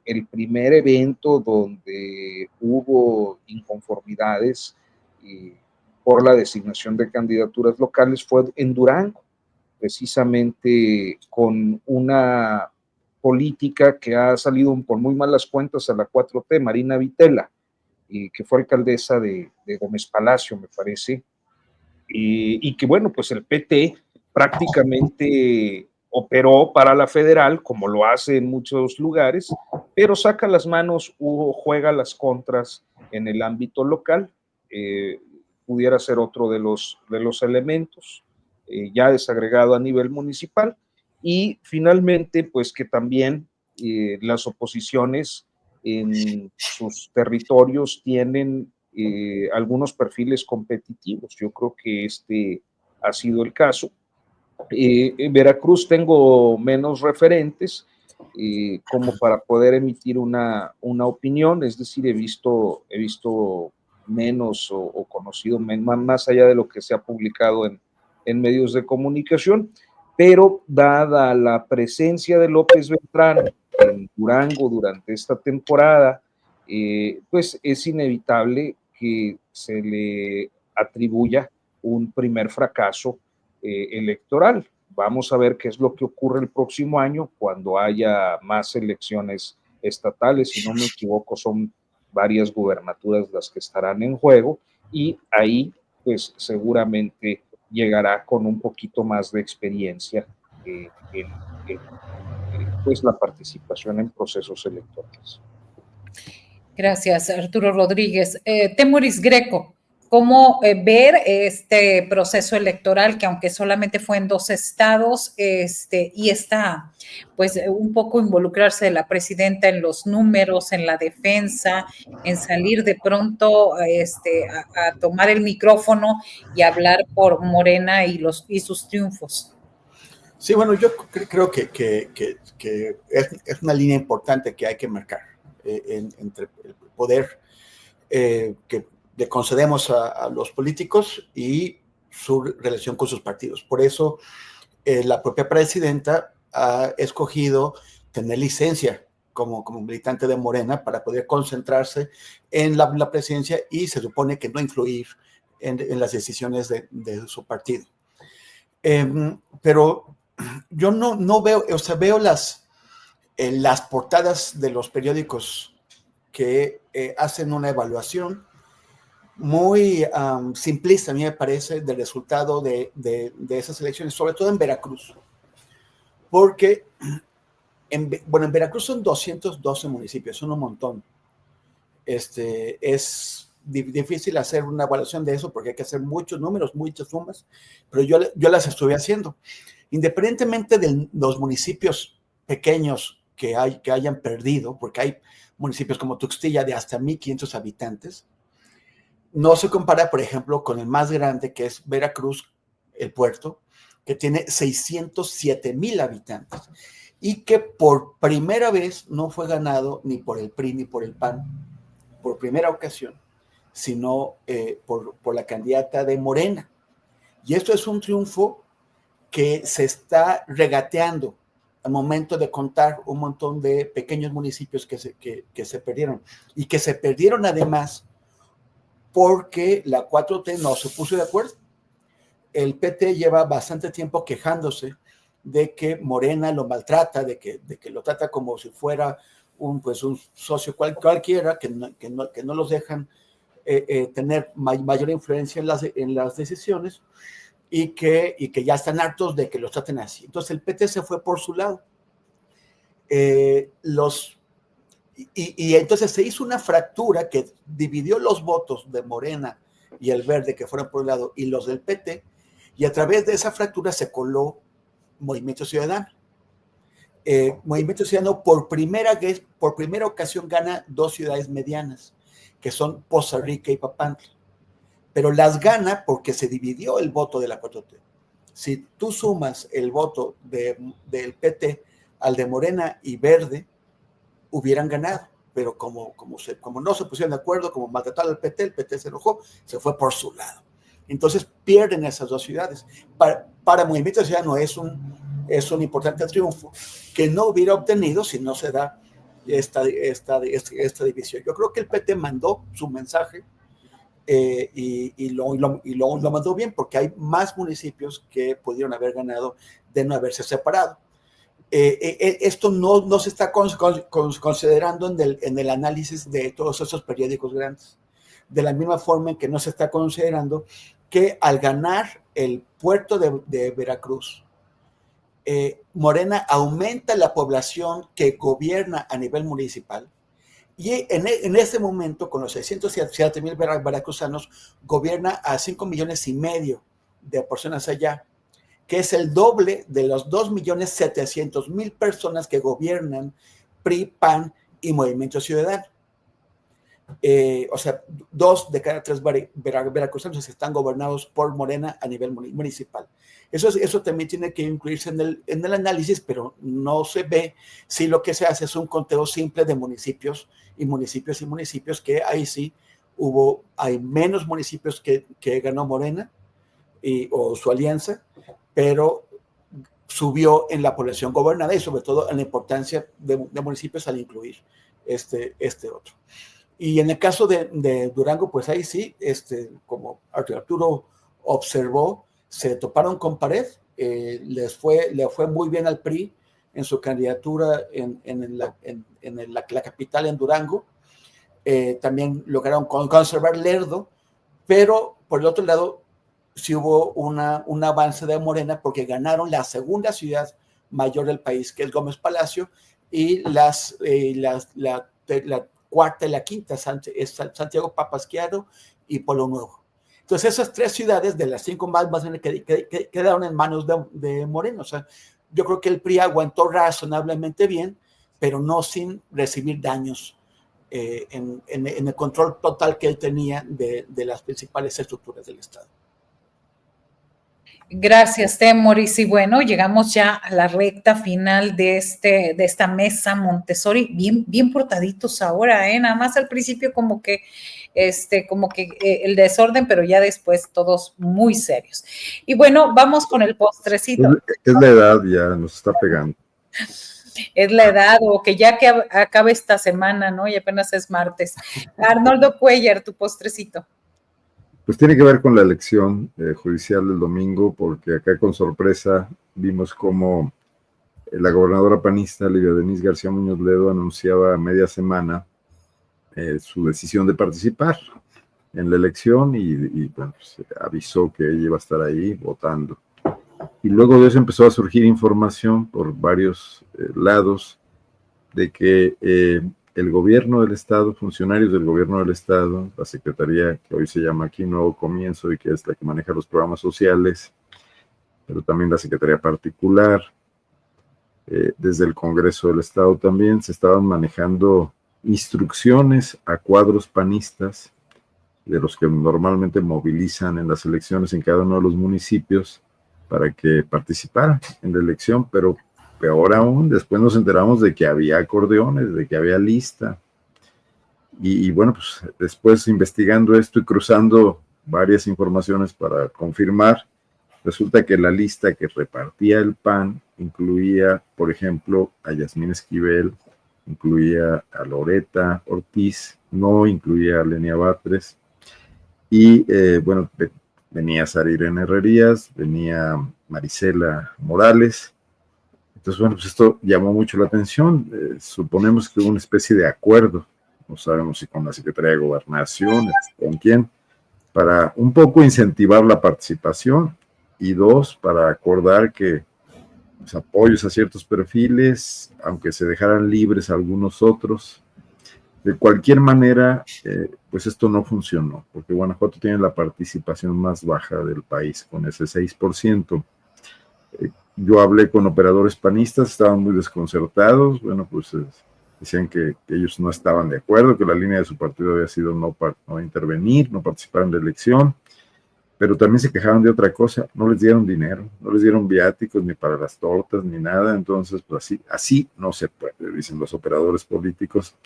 el primer evento donde hubo inconformidades por la designación de candidaturas locales fue en Durango, precisamente con una política que ha salido por muy malas cuentas a la 4T, Marina Vitela, que fue alcaldesa de Gómez Palacio, me parece, y que bueno, pues el PT prácticamente operó para la federal, como lo hace en muchos lugares, pero saca las manos o juega las contras en el ámbito local. Pudiera ser otro de los elementos, ya desagregado a nivel municipal, y finalmente, pues que también las oposiciones en sus territorios tienen algunos perfiles competitivos. Yo creo que este ha sido el caso. En Veracruz tengo menos referentes como para poder emitir una opinión, es decir, he visto menos o conocido, más allá de lo que se ha publicado en medios de comunicación, pero dada la presencia de López Beltrán en Durango durante esta temporada, pues es inevitable que se le atribuya un primer fracaso electoral. Vamos a ver qué es lo que ocurre el próximo año cuando haya más elecciones estatales. Si no me equivoco, son varias gubernaturas las que estarán en juego, y ahí pues seguramente llegará con un poquito más de experiencia pues la participación en procesos electorales. Gracias, Arturo Rodríguez. Temuris Greco, ¿cómo ver este proceso electoral que aunque solamente fue en 2 estados, y está pues un poco involucrarse de la presidenta en los números, en la defensa, en salir de pronto a tomar el micrófono y hablar por Morena y sus triunfos? Sí, bueno, yo creo que es una línea importante que hay que marcar entre el poder que le concedemos a los políticos y su relación con sus partidos. Por eso la propia presidenta ha escogido tener licencia como militante de Morena para poder concentrarse en la presidencia y se supone que no influir en las decisiones de su partido. Pero yo no veo, o sea, veo las portadas de los periódicos que hacen una evaluación muy simplista, a mí me parece, del resultado de esas elecciones, sobre todo en Veracruz. Porque, en Veracruz son 212 municipios, son un montón. Es difícil hacer una evaluación de eso porque hay que hacer muchos números, muchas sumas, pero yo las estuve haciendo. Independientemente de los municipios pequeños que hayan perdido, porque hay municipios como Tuxtilla de hasta 1,500 habitantes, no se compara, por ejemplo, con el más grande, que es Veracruz, el puerto, que tiene 607,000 habitantes y que por primera vez no fue ganado ni por el PRI ni por el PAN, por primera ocasión, sino por la candidata de Morena. Y esto es un triunfo que se está regateando al momento de contar un montón de pequeños municipios que se perdieron, y que se perdieron además porque la 4T no se puso de acuerdo. El PT lleva bastante tiempo quejándose de que Morena lo maltrata, de que lo trata como si fuera un socio cualquiera, que no los dejan tener mayor influencia en las decisiones, y que ya están hartos de que los traten así. Entonces el PT se fue por su lado. Y entonces se hizo una fractura que dividió los votos de Morena y el Verde, que fueron por un lado, y los del PT, y a través de esa fractura se coló Movimiento Ciudadano. Movimiento Ciudadano por primera ocasión gana 2 ciudades medianas, que son Poza Rica y Papantla, pero las gana porque se dividió el voto de la 4T. Si tú sumas el voto del PT al de Morena y Verde, hubieran ganado, pero como no se pusieron de acuerdo, como maltrataron al PT, el PT se enojó, se fue por su lado. Entonces pierden esas 2 ciudades. Para Movimiento Ciudadano es un importante triunfo que no hubiera obtenido si no se da esta división. Yo creo que el PT mandó su mensaje y lo mandó bien, porque hay más municipios que pudieron haber ganado de no haberse separado. Esto no se está considerando en el análisis de todos esos periódicos grandes, de la misma forma en que no se está considerando que al ganar el puerto de Veracruz, Morena aumenta la población que gobierna a nivel municipal, y en ese momento, con los 607,000 veracruzanos, gobierna a 5,5 millones de personas allá, que es el doble de los 2,700,000 personas que gobiernan PRI, PAN y Movimiento Ciudadano. O sea, 2 de cada 3 veracruzanos están gobernados por Morena a nivel municipal. Eso también tiene que incluirse en el análisis, pero no se ve si lo que se hace es un conteo simple de municipios, que ahí sí hay menos municipios que ganó Morena o su alianza, pero subió en la población gobernada y sobre todo en la importancia de municipios al incluir este otro. Y en el caso de Durango, pues ahí sí, como Arturo observó, se toparon con pared, le fue muy bien al PRI en su candidatura en la capital, en Durango. También lograron conservar Lerdo, pero por el otro lado sí hubo un avance de Morena porque ganaron la segunda ciudad mayor del país, que es Gómez Palacio, y la cuarta y la quinta es Santiago Papasquiaro y Pueblo Nuevo. Entonces esas 3 ciudades de las 5 más grandes que quedaron en manos de Morena. O sea, yo creo que el PRI aguantó razonablemente bien, pero no sin recibir daños en el control total que él tenía de las principales estructuras del Estado. Gracias, Temoris. Y bueno, llegamos ya a la recta final de esta mesa Montessori, bien portaditos ahora, nada más al principio como que el desorden, pero ya después todos muy serios. Y bueno, vamos con el postrecito. Es la edad, ya nos está pegando. Es la edad, o que ya que acabe esta semana, ¿no? Y apenas es martes. Arnoldo Cuellar, tu postrecito. Pues tiene que ver con la elección judicial del domingo, porque acá con sorpresa vimos cómo la gobernadora panista Livia Denisse García Muñoz Ledo anunciaba a media semana su decisión de participar en la elección y bueno, pues, avisó que ella iba a estar ahí votando. Y luego de eso empezó a surgir información por varios lados de que el gobierno del Estado, funcionarios del gobierno del Estado, la Secretaría que hoy se llama aquí Nuevo Comienzo y que es la que maneja los programas sociales, pero también la Secretaría Particular, desde el Congreso del Estado también, se estaban manejando instrucciones a cuadros panistas, de los que normalmente movilizan en las elecciones en cada uno de los municipios, para que participaran en la elección, pero peor aún, después nos enteramos de que había acordeones, de que había lista. Y bueno, pues después investigando esto y cruzando varias informaciones para confirmar, resulta que la lista que repartía el PAN incluía, por ejemplo, a Yasmín Esquivel, incluía a Loreta Ortiz, no incluía a Lenia Batres, y bueno, venía Sara Irene Herrerías, venía Marisela Morales. Entonces, bueno, pues esto llamó mucho la atención. Suponemos que hubo una especie de acuerdo, no sabemos si con la Secretaría de Gobernación, con quién, para un poco incentivar la participación y 2, para acordar que pues, apoyos a ciertos perfiles, aunque se dejaran libres algunos otros. De cualquier manera, pues esto no funcionó, porque Guanajuato tiene la participación más baja del país, con ese 6%. Yo hablé con operadores panistas, estaban muy desconcertados, bueno, pues decían que ellos no estaban de acuerdo, que la línea de su partido había sido no intervenir, no participar en la elección, pero también se quejaban de otra cosa, no les dieron dinero, no les dieron viáticos ni para las tortas ni nada, entonces pues así no se puede, dicen los operadores políticos.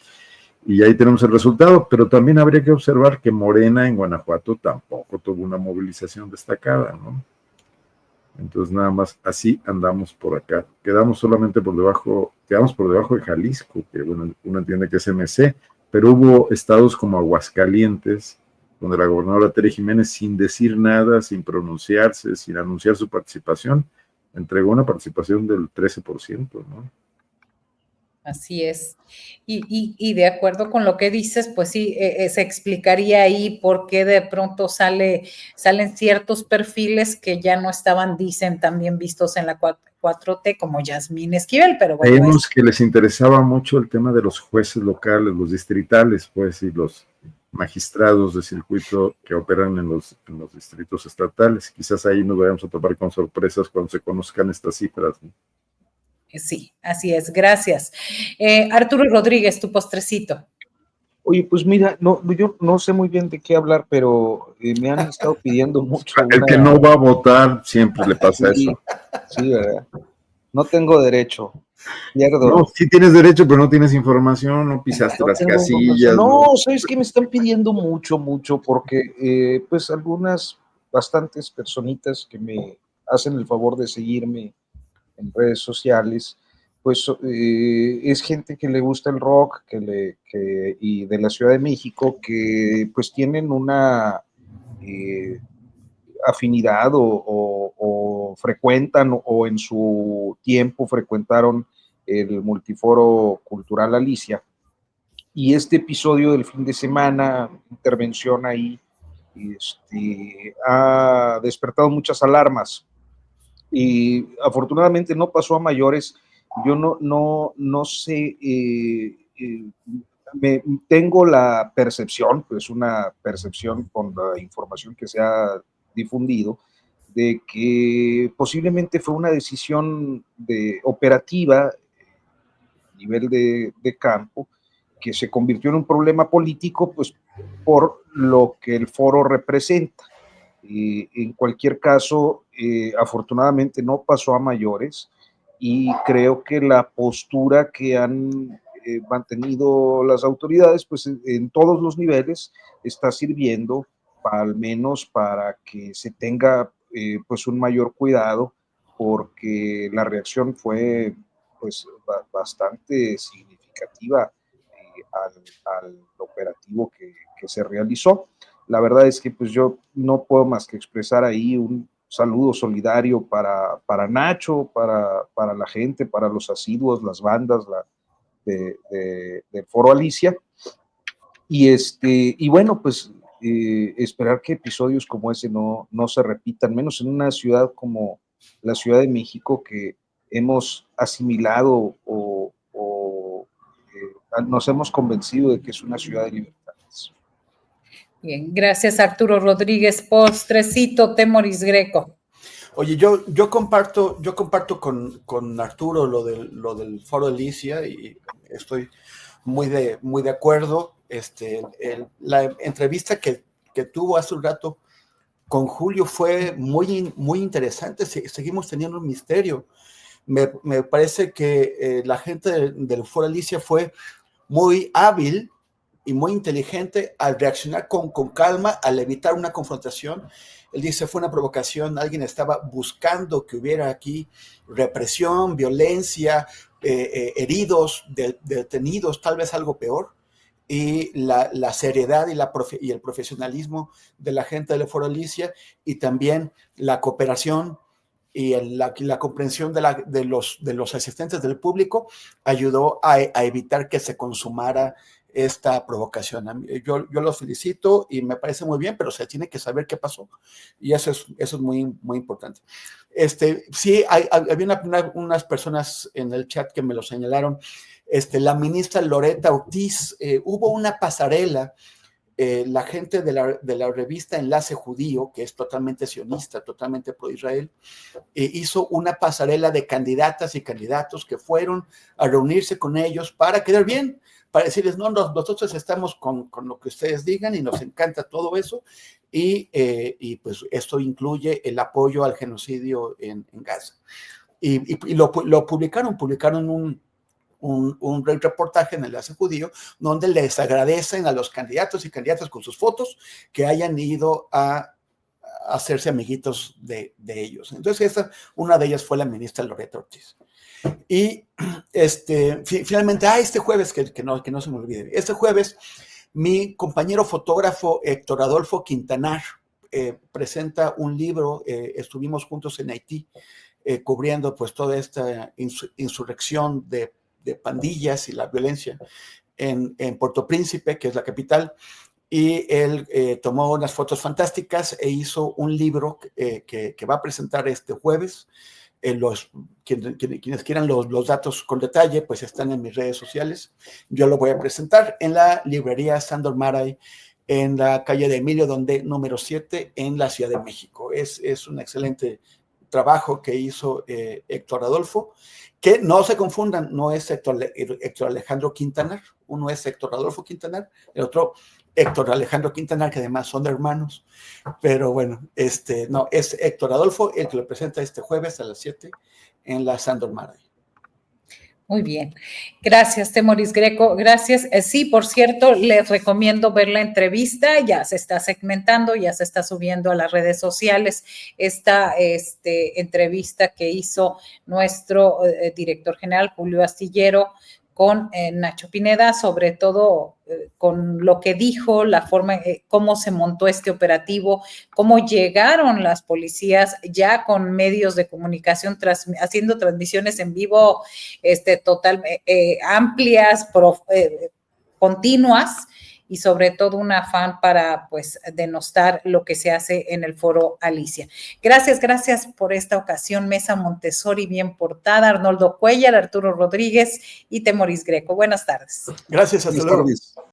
Y ahí tenemos el resultado, pero también habría que observar que Morena en Guanajuato tampoco tuvo una movilización destacada, ¿no? Entonces nada más así andamos por acá. Quedamos por debajo de Jalisco, que bueno, uno entiende que es MC, pero hubo estados como Aguascalientes, donde la gobernadora Tere Jiménez, sin decir nada, sin pronunciarse, sin anunciar su participación, entregó una participación del 13%, ¿no? Así es. Y de acuerdo con lo que dices, pues sí, se explicaría ahí por qué de pronto salen ciertos perfiles que ya no estaban, dicen, también vistos en la 4T, como Yasmín Esquivel, pero bueno. Vemos que les interesaba mucho el tema de los jueces locales, los distritales, pues, y los magistrados de circuito que operan en los distritos estatales. Quizás ahí nos vayamos a topar con sorpresas cuando se conozcan estas cifras, ¿no? Sí, así es, gracias. Arturo Rodríguez, tu postrecito. Oye, pues mira, yo no sé muy bien de qué hablar, pero me han estado pidiendo mucho. El que no va a votar siempre le pasa eso. Sí, ¿verdad? No tengo derecho. Pierdo. No, sí tienes derecho, pero no tienes información, no pisaste No las tengo casillas. No, sabes que me están pidiendo mucho, porque pues bastantes personitas que me hacen el favor de seguirme en redes sociales, pues es gente que le gusta el rock, y de la Ciudad de México, que pues tienen una eh, afinidad o frecuentan o en su tiempo frecuentaron el Multiforo Cultural Alicia. Y este episodio del fin de semana, intervención ahí, ha despertado muchas alarmas y afortunadamente no pasó a mayores. Yo no sé, tengo la percepción, pues una percepción con la información que se ha difundido, de que posiblemente fue una decisión operativa a nivel de campo, que se convirtió en un problema político, pues por lo que el foro representa. En cualquier caso, afortunadamente no pasó a mayores y creo que la postura que han mantenido las autoridades, pues en todos los niveles, está sirviendo al menos para que se tenga pues un mayor cuidado, porque la reacción fue pues bastante significativa al operativo que se realizó. La verdad es que pues yo no puedo más que expresar ahí un saludo solidario para Nacho, para la gente, para los asiduos, las bandas del Foro Alicia. Y bueno, pues esperar que episodios como ese no se repitan, menos en una ciudad como la Ciudad de México, que hemos asimilado nos hemos convencido de que es una ciudad de libertades. Bien, gracias Arturo Rodríguez. Postrecito, Temoris Greco. Oye, yo comparto con Arturo lo del Foro Alicia y estoy muy de acuerdo. La entrevista que tuvo hace un rato con Julio fue muy interesante. Seguimos teniendo un misterio. Me parece que la gente del Foro Alicia fue muy hábil y muy inteligente al reaccionar con calma, al evitar una confrontación. Él dice, fue una provocación, alguien estaba buscando que hubiera aquí represión, violencia, heridos, detenidos, tal vez algo peor. Y la seriedad y el profesionalismo de la gente del Foro Alicia, y también la cooperación y la comprensión de los asistentes del público ayudó a evitar que se consumara esta provocación. Yo los felicito y me parece muy bien, pero se tiene que saber qué pasó. Y eso es muy importante. Sí, había unas personas en el chat que me lo señalaron. La ministra Loretta Ortiz, hubo una pasarela. La gente de la revista Enlace Judío, que es totalmente sionista, totalmente pro-Israel, hizo una pasarela de candidatas y candidatos que fueron a reunirse con ellos para quedar bien, para decirles, no, nosotros estamos con lo que ustedes digan y nos encanta todo eso, y pues esto incluye el apoyo al genocidio en Gaza. Y lo publicaron un reportaje en el Enlace Judío donde les agradecen a los candidatos y candidatas con sus fotos que hayan ido a hacerse amiguitos de ellos. Entonces, una de ellas fue la ministra Loretta Ortiz. Y finalmente, este jueves, que no se me olvide, este jueves, mi compañero fotógrafo Héctor Adolfo Quintanar presenta un libro. Estuvimos juntos en Haití cubriendo pues toda esta insurrección de pandillas y la violencia en Puerto Príncipe, que es la capital, y él tomó unas fotos fantásticas e hizo un libro que va a presentar este jueves. Quienes quieran los datos con detalle, pues están en mis redes sociales. Yo lo voy a presentar en la librería Sándor Márai, en la calle de Emilio Donde, número 7, en la Ciudad de México. Es un excelente trabajo que hizo Héctor Adolfo, que no se confundan, no es Héctor Alejandro Quintanar. Uno es Héctor Adolfo Quintanar, el otro Héctor Alejandro Quintanar, que además son hermanos. Pero bueno, no, es Héctor Adolfo el que lo presenta este jueves a las 7 en la Sándor Márai. Muy bien. Gracias, Temoris Greco. Gracias. Sí, por cierto, les recomiendo ver la entrevista. Ya se está segmentando, ya se está subiendo a las redes sociales esta entrevista que hizo nuestro director general, Julio Astillero, con Nacho Pineda, sobre todo con lo que dijo, la forma, cómo se montó este operativo, cómo llegaron las policías ya con medios de comunicación haciendo transmisiones en vivo amplias, continuas, y sobre todo un afán para, pues, denostar lo que se hace en el Foro Alicia. Gracias por esta ocasión, Mesa Montessori bien portada, Arnoldo Cuellar, Arturo Rodríguez y Temoris Greco. Buenas tardes. Gracias, hasta luego.